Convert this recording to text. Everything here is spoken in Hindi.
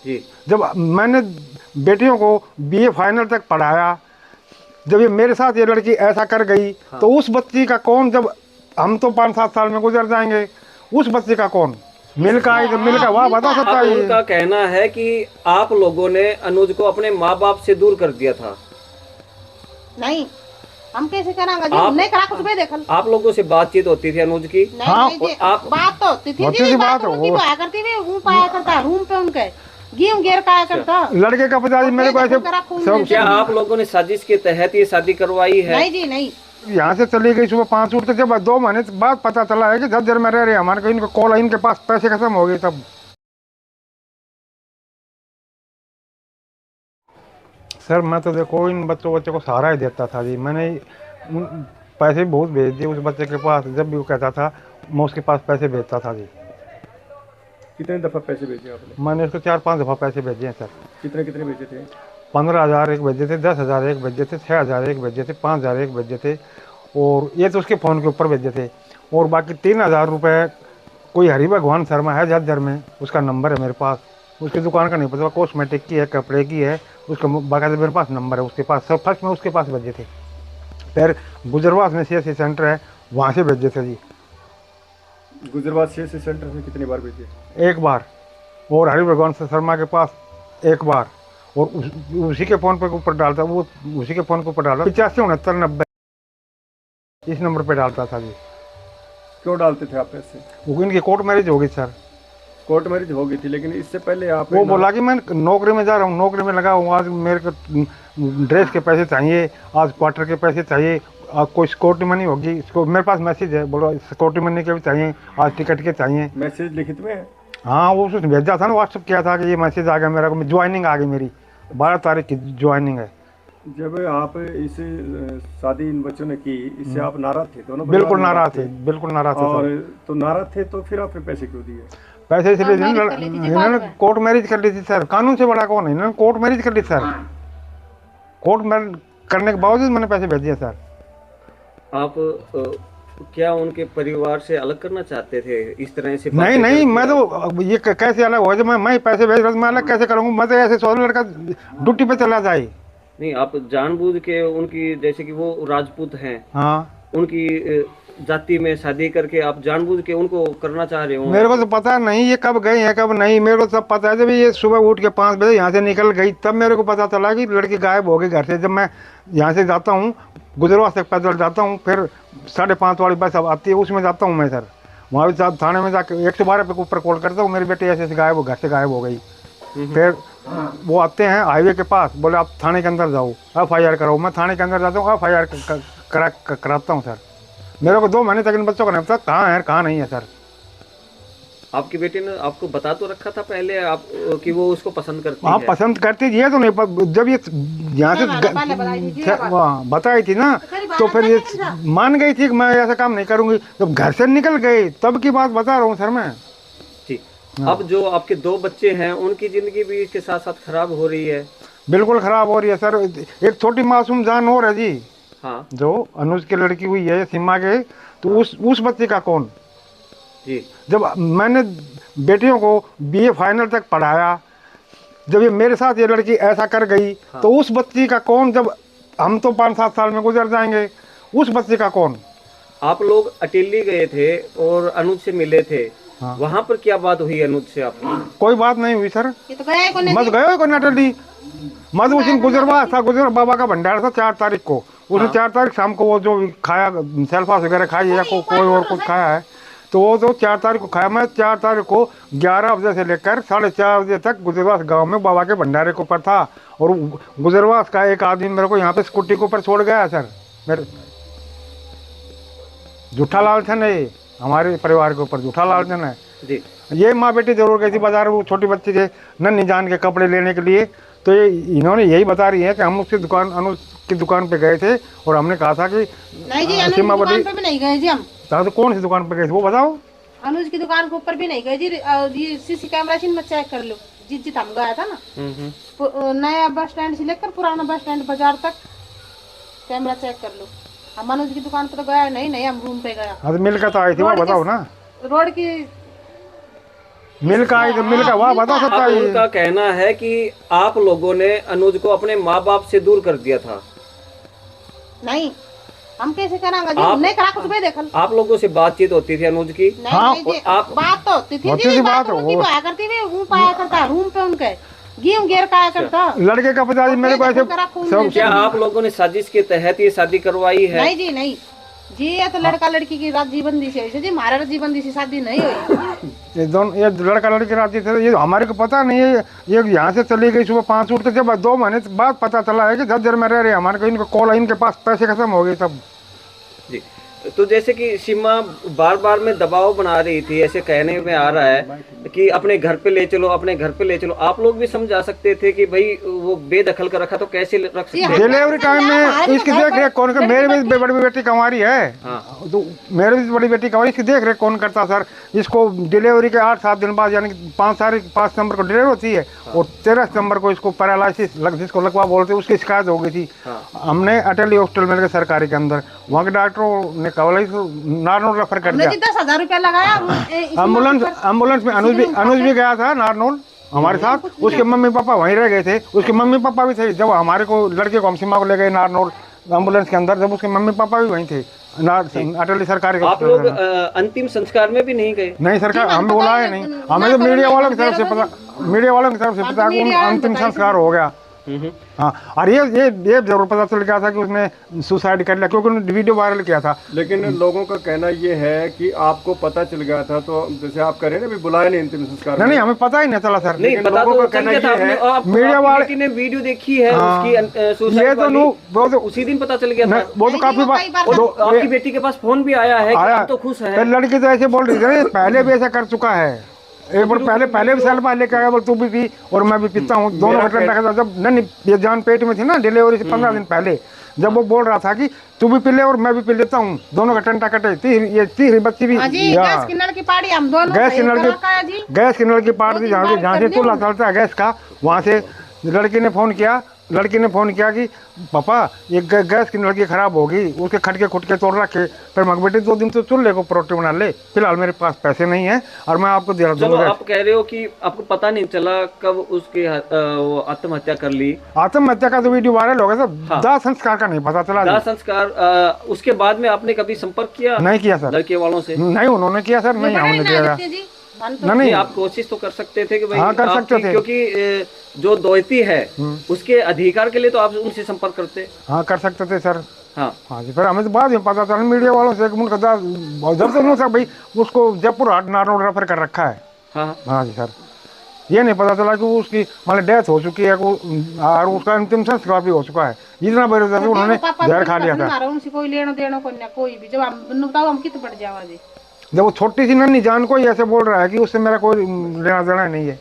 जी। जब मैंने बेटियों को बीए फाइनल तक पढ़ाया, जब ये मेरे साथ ये लड़की ऐसा कर गई हाँ। तो उस बच्ची का कौन, जब हम तो 5-7 साल में गुजर जाएंगे, उस बच्चे का कौन? मिल का आई तो मिल का वाह बता सकता अब है ये। उनका कहना है कि आप लोगों ने अनुज को अपने माँ बाप से दूर कर दिया था। नहीं, हम कैसे करांगे जी? आप हमने करा कुछ भी देखल। आप लोगों से बातचीत होती थी अनुज की? नहीं हाँ, नहीं जी, आप बात तो होती थी होती जी, थी बात बात, उनकी वो पाया करती थी, वो पाया करता रूम पे उनके गेम गेर पाया करता। लड़के का पिताजी मेरे को ऐसे सब क्या आप लोगों ने साजिश के तहत ये शादी करवाई है? नहीं जी नहीं। यहाँ से चली गई सुबह 5 उठते, जब 2 महीने बाद पता चला है कि झज्जर में रह रहे हमारे को, इनको कॉल, इनके पास पैसे खत्म हो गए तब। सर मैं तो देखो इन बच्चों को सहारा ही देता था जी। मैंने पैसे भी बहुत भेज दिए उस बच्चे के पास, जब भी वो कहता था मैं उसके पास पैसे भेजता था जी। कितने दफ़ा पैसे भेजे आपने? मैंने उसको 4-5 दफ़ा पैसे भेजे हैं सर। कितने कितने भेजे थे? 15,000 एक भेजे थे, 10,000 एक भेजे थे, 6,000 एक भेजे थे, 5,000 एक भेजे थे, और ये तो उसके फ़ोन के ऊपर भेजे थे। और बाकी 3,000 रुपये कोई हरि भगवान शर्मा है झज्जर में, उसका नंबर है मेरे पास। उसकी दुकान का नहीं पता, कॉस्मेटिक की है, कपड़े की है, उसका बाकायदा मेरे पास नंबर है उसके पास। सब फर्स्ट में उसके पास भेजे थे, फिर गुजरवास में CSC सेंटर है वहाँ से भेजे थे जी गुजरवास CSC सेंटर से कितनी बार भेजे? एक बार, और हरि भगवान शर्मा के पास एक बार, और उसी के फ़ोन पे ऊपर डालता, वो उसी के फ़ोन के ऊपर डालता 856990 इस नंबर पे डालता था जी। क्यों डालते थे आप पैसे? वो इनकी कोर्ट मैरिज हो गई सर। कोर्ट मैरिज हो गई थी, लेकिन इससे पहले आप वो बोला कि मैं नौकरी में जा रहा हूँ, नौकरी में लगा हूँ, आज मेरे को ड्रेस के पैसे चाहिए, आज क्वार्टर के पैसे चाहिए, आज कोई सिक्योरिटी मनी होगी, इसको मेरे पास मैसेज है, बोलो सिक्योरिटी मनी के भी चाहिए, आज टिकट के चाहिए। मैसेज लिखित में है? हाँ, वो उसने भेजा था ना, व्हाट्सअप किया था कि ये मैसेज आ गया मेरा को, ज्वाइनिंग आ गई मेरी, 12 तारीख की ज्वाइनिंग है। जब आप इस शादी इन बच्चों ने की, इससे आप नाराज थे? दोनों बिल्कुल नाराज थे, बिल्कुल नाराज थे और सर। तो नाराज थे तो फिर आपने पैसे क्यों दिए? पैसे इसलिए हाँ, मैरिज कर ली थी जी इन्होंने बाद में। कोर्ट मैरिज कर ली थी सर, कानून से बड़ा कौन है, इन्होंने कोर्ट मैरिज कर ली सर। कोर्ट मैरिज करने के बावजूद मैंने पैसे भेज दिए सर। आप क्या उनके परिवार से अलग करना चाहते थे इस तरह से? नहीं बातें नहीं, करके मैं तो ये कैसे अलग हो, जब मैं पैसे भेज रहा हूँ, मैं अलग कैसे करूँगा? मैं तो ऐसे सोच लड़का ड्यूटी पे चला जाए। नहीं, आप जानबूझ के उनकी, जैसे कि वो राजपूत हैं, हाँ, उनकी जाति में शादी करके आप जानबूझ के उनको करना चाह रहे हो? मेरे को तो पता नहीं ये कब गई है कब नहीं, मेरे को सब पता है। जब ये सुबह उठ के 5 बजे यहाँ से निकल गई, तब मेरे को पता चला कि लड़की गायब हो गई घर से। जब मैं यहाँ से जाता हूँ गुजरवास तक पैदल जाता हूँ, फिर 5:30 वाली बस अब आती है, उसमें जाता हूँ मैं सर। वहाँ भी थाने में जाके 112 पे ऊपर कॉल करता हूँ, मेरी बेटी ऐसे ऐसे गायब हो, घर से गायब हो गई। फिर वो आते हैं हाईवे के पास, बोले आप थाने के अंदर जाओ, FIR कराओ। मैं थाने के अंदर जाता हूँ, FIR कराता हूँ सर। मेरे को 2 महीने तक इन बच्चों को नहीं पता कहाँ है कहाँ नहीं है सर। आपकी बेटी ने आपको बता तो रखा था पहले आप कि वो उसको पसंद करती हाँ, है? पसंद करती ये तो नहीं, जब ये यहाँ से पहले बताई थी जी ये बात। वहाँ बताई थी ना, तो फिर ये मान गई थी कि मैं ऐसा काम नहीं करूँगी। जब घर से निकल गई तब की बात बता रहा हूँ सर मैं। जी। अब जो आपके 2 बच्चे हैं उनकी जिंदगी भी इसके साथ साथ खराब हो रही है? बिल्कुल ख़राब हो रही है सर। एक छोटी मासूम जान और है जी, हाँ जो अनुज की लड़की हुई है सीमा के, तो उस बच्चे का कौन? जी। जब मैंने बेटियों को BA फाइनल तक पढ़ाया, जब ये मेरे साथ ये लड़की ऐसा कर गई तो उस बच्ची का कौन? जब हम तो 5-7 साल में गुजर जाएंगे, उस बच्चे का कौन? आप लोग अटेली गए थे और अनुज से मिले थे। हाँ। वहाँ पर क्या बात हुई अनुज से आपकी? कोई बात नहीं हुई सर। ये तो गया ही कोई नहीं मत जी। गए को नटली, मत उस दिन गुजरवास था, गुजर बाबा का भंडार था 4 तारीख को। उसने 4 तारीख शाम को वो जो खाया, सेल्फास वगैरह खाई या कोई और कुछ खाया है, तो वो तो 4 तारीख को खाया। मैं 4 तारीख को 11 बजे से लेकर 4:30 बजे तक गुजरवास गांव में बाबा के भंडारे के ऊपर था, और गुजरवास का एक आदमी मेरे को यहाँ पे स्कूटी के ऊपर छोड़ गया सर। मेरे झूठा लालचन है ये, हमारे परिवार के ऊपर झूठा लालचन है जी। ये। माँ बेटी जरूर गई थी बाजार, वो छोटी बच्ची के नन्ही जान के कपड़े लेने के लिए, तो ये इन्होंने यही बता रही है कि हम उसकी दुकान, अनुज की दुकान पे गए थे, और हमने कहा था कि नहीं जी, अनुज की सीमा दुकान बोली, पे भी नहीं गए जी हम। तो कौन सी दुकान पे गए थे वो बताओ? अनुज की दुकान के ऊपर भी नहीं गए जी। ये CC कैमरा में चेक कर लो, जिस हम गया था ना, नया बस स्टैंड से लेकर पुराना बस स्टैंड बाजार तक कैमरा चेक कर लो। हम अनुज की दुकान पे तो गया नहीं, हम रूम पे गया। हाँ, तो मिलकर तो आई थी वो बताओ ना। रोड की मिल का आई तो मिल का वाह बता सकता अब है उनका कहना है कि आप लोगों ने अनुज को अपने माँ बाप से दूर कर दिया था। नहीं, हम कैसे करांगे जी? आप- नहीं करा कुछ भी देखल। आप लोगों से बातचीत होती थी अनुज की? नहीं हाँ, नहीं जी, आप- बात तो होती थी होती जी, थी बात बात, उनकी वो- पाया करती थी, वो पाया करता रूम पे उनके गेहूं घेर काया करता। लड़के का पिताजी मेरे को ऐसे सब क्या आप लोगों ने साजिश के तहत ये शादी करवाई है? नहीं जी नहीं जी, ये तो लड़का लड़की की राजी बंदी से हुई जी, हमारा राजी बंदी से शादी नहीं हुई। ये लड़का लड़की राजी थे, ये हमारे को पता नहीं है। ये यहाँ से चली गई सुबह 5 उठते, जब 2 महीने बाद पता चला है कि झज्जर में रह रहे हैं। हमारे को इनको कॉल, इनके पास पैसे खत्म हो गए सब। जी, तो जैसे कि सीमा बार बार में दबाव बना रही थी, ऐसे कहने में आ रहा है कि अपने घर पे ले चलो, अपने घर पे ले चलो। आप लोग भी समझा सकते थे कि भाई वो बेदखल कर रखा तो कैसे रख सकते हैं? डिलीवरी टाइम में इसकी देख रेख कौन कर, मेरी भी बड़ी बेटी कंवारी है। हाँ। तो मेरी भी बड़ी बेटी कंवारी, इसकी देख रेख कौन करता सर? इसको डिलीवरी के 8-7 दिन बाद, यानी कि 5 सितंबर को डिलीवरी होती है और 13 सितंबर को इसको पैरालिसिस जिसको लकवा बोलते हैं, उसकी शिकायत हो गई थी। हमने अटली हॉस्पिटल में गए सरकारी के अंदर, वहाँ के डॉक्टरों ने कहा नारनौल रेफर कर हमने दिया। जी 10,000 रुपया लगाया एम्बुलेंस में अनुज भी गया था नारनौल हमारे साथ। उसके मम्मी पापा वहीं रह गए थे, उसके मम्मी पापा भी थे। जब हमारे को लड़के को हम सीमा को ले गए नारनौल एम्बुलेंस के अंदर, जब उसके मम्मी पापा भी वहीं थे अटली सरकारी आप लोग अंतिम संस्कार में भी नहीं गए? नहीं सरकार हमें बुलाया नहीं। हमें तो मीडिया वालों की तरफ से पता, मीडिया वालों की तरफ से पता कि अंतिम संस्कार हो गया। हाँ, और ये जरूर पता चल गया था कि उसने सुसाइड कर लिया, क्योंकि उन्होंने वीडियो वायरल किया था। लेकिन लोगों का कहना ये है कि आपको पता चल गया था, तो जैसे आप कह रहे हैं ना, अभी बुलाया नहीं अंतिम संस्कार में। नहीं, हमें पता ही नहीं चला सर। नहीं पता लोगों तो का चल कहना गया था। ये है, आपने- आप- मीडिया आपकी वाले- बेटी ने वीडियो देखी है उसकी ये सुसाइड तो वाली, वो तो उसी दिन पता चल गया था। वो तो काफी बार तो आपकी बेटी के पास फोन भी आया है कि आया। हम तो खुश है। लड़की तो ऐसे बोल रही थी, पहले भी ऐसा कर चुका है। एक बार पहले भी साल पहले क्या बोल, तू भी पी और मैं भी पीता हूँ, दोनों घटना देखा था। जब नहीं ये जान पेट में थी ना, डिलीवरी से 15 दिन पहले, जब वो बोल रहा था कि तू भी पी ले और मैं भी पी लेता हूँ, दोनों का टंटा कटे। तीसरी बच्ची भी जी गैस की नल की पाड़ी हम दोनों गैस की नल जी। गैस की नल की पाड़ दी, जहाँ से चूल्हा चलता है गैस का, वहाँ से लड़की ने फोन किया कि पापा ये गैस की नलकी खराब होगी, उसके खटके खुटके तोड़ रखे। फिर मग बेटे 2 दिन तो चूल्हे को परोठे बना ले, फिलहाल मेरे पास पैसे नहीं है और मैं आपको दे चलो, दूंगा। आप कह रहे हो कि आपको पता नहीं चला कब उसकी वो आत्महत्या कर ली। आत्महत्या का तो वीडियो वायरल हो गया सर। हाँ। दाह संस्कार का नहीं पता चला दाह जी। संस्कार उसके बाद में आपने कभी संपर्क किया नहीं किया सर, लड़के वालों से? नहीं उन्होंने किया सर, नहीं हमने किया। नहीं नहीं, आप कोशिश तो कर सकते थे कि भाई हाँ, कर सकते थे। क्योंकि जो दोहती है उसके अधिकार के लिए तो आप उनसे संपर्क करते। हाँ कर सकते थे सर। हाँ हाँ जी, फिर हमें तो बाद में पता चला मीडिया वालों से कि उनका जब से उन्होंने भाई उसको जयपुर हाट नारनौल रेफर कर रखा है। हाँ हाँ जी सर, ये नहीं पता चला कि उसकी मतलब डेथ हो चुकी है और उसका अंतिम संस्कार भी हो चुका है। इतना बड़े से उन्होंने जहर खा लिया था। उनसे कोई लेना देना कोई भी, जब हम बताओ हम कित पड़ जावा जी। जब वो छोटी सी नन्ही जान को ही ऐसे बोल रहा है कि उससे मेरा कोई लेना देना नहीं है।